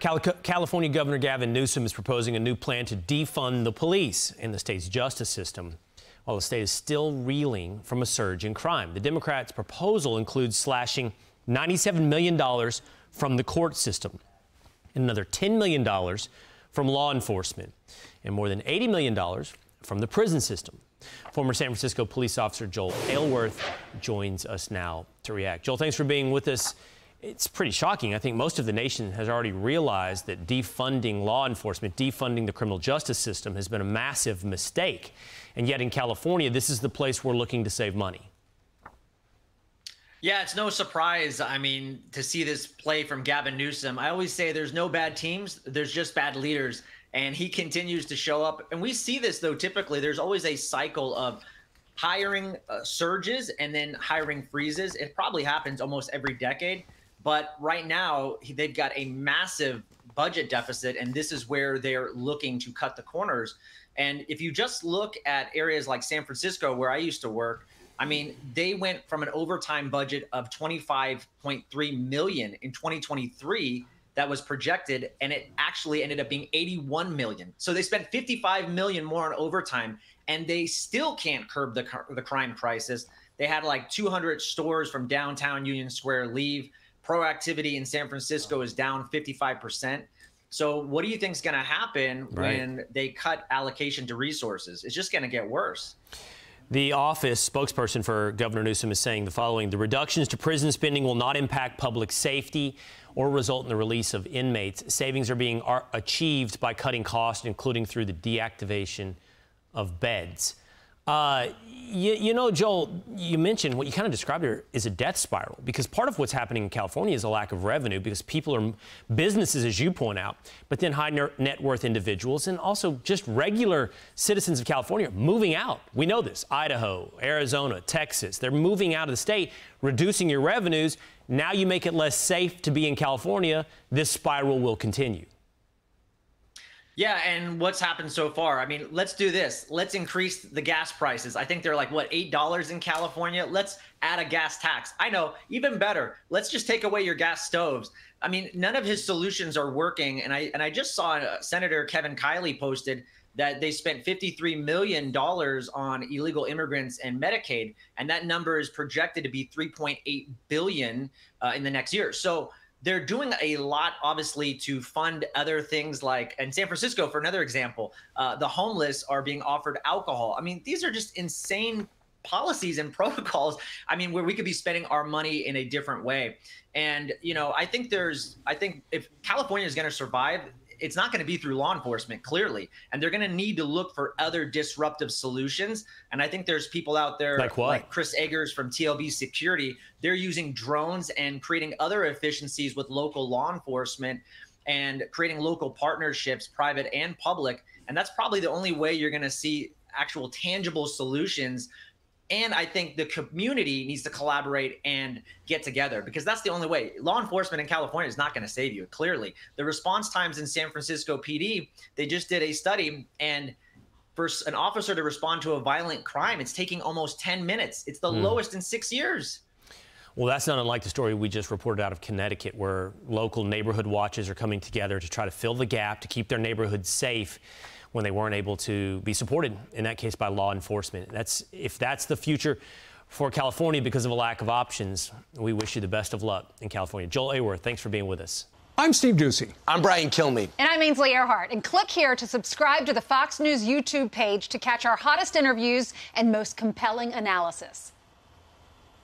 California Governor Gavin Newsom is proposing a new plan to defund the police and the state's justice system, while the state is still reeling from a surge in crime. The Democrats' proposal includes slashing $97 million from the court system and another $10 million from law enforcement and more than $80 million from the prison system. Former San Francisco police officer Joel Aylworth joins us now to react. Joel, thanks for being with us. It's pretty shocking. I think most of the nation has already realized that defunding law enforcement, defunding the criminal justice system has been a massive mistake. And yet in California, this is the place we're looking to save money. Yeah, it's no surprise, I mean, to see this play from Gavin Newsom. I always say there's no bad teams, there's just bad leaders. And he continues to show up. And we see this, though, typically. There's always a cycle of hiring surges and then hiring freezes. It probably happens almost every decade. But right now, they've got a massive budget deficit, and this is where they're looking to cut the corners. And if you just look at areas like San Francisco, where I used to work, I mean, they went from an overtime budget of $25.3 million in 2023 that was projected, and it actually ended up being $81 million. So they spent $55 million more on overtime, and they still can't curb the crime crisis. They had like 200 stores from downtown Union Square leave. Proactivity in San Francisco is down 55%. So what do you think is going to happen when they cut allocation to resources? It's just going to get worse. The office spokesperson for Governor Newsom is saying the following: the reductions to prison spending will not impact public safety or result in the release of inmates. Savings are being achieved by cutting costs, including through the deactivation of beds. You know, Joel, you mentioned what you kind of described here is a death spiral, because part of what's happening in California is a lack of revenue because people are businesses, as you point out, but then high net worth individuals and also just regular citizens of California moving out. We know this. Idaho, Arizona, Texas, they're moving out of the state, reducing your revenues. Now you make it less safe to be in California. This spiral will continue. Yeah, and what's happened so far? I mean, let's do this. Let's increase the gas prices. I think they're like, what, $8 in California? Let's add a gas tax. I know, even better. Let's just take away your gas stoves. I mean, none of his solutions are working. And I just saw Senator Kevin Kiley posted that they spent $53 million on illegal immigrants and Medicaid, and that number is projected to be $3.8 billion in the next year. So they're doing a lot, obviously, to fund other things like, in San Francisco, for another example, the homeless are being offered alcohol. I mean, these are just insane policies and protocols, I mean, where we could be spending our money in a different way. And, you know, I think if California is going to survive, it's not going to be through law enforcement, clearly. And they're going to need to look for other disruptive solutions. And I think there's people out there like Chris Eggers from TLB Security. They're using drones and creating other efficiencies with local law enforcement and creating local partnerships, private and public. And that's probably the only way you're going to see actual tangible solutions. And I think the community needs to collaborate and get together, because that's the only way. Law enforcement in California is not going to save you, clearly. The response times in San Francisco PD, they just did a study, and for an officer to respond to a violent crime, it's taking almost 10 minutes. It's the lowest in 6 years. Well, that's not unlike the story we just reported out of Connecticut, where local neighborhood watches are coming together to try to fill the gap, to keep their neighborhoods safe when they weren't able to be supported, in that case, by law enforcement. If that's the future for California because of a lack of options, we wish you the best of luck in California. Joel Aylworth, thanks for being with us. I'm Steve Ducey. I'm Brian Kilmeade. And I'm Ainsley Earhart. And click here to subscribe to the Fox News YouTube page to catch our hottest interviews and most compelling analysis.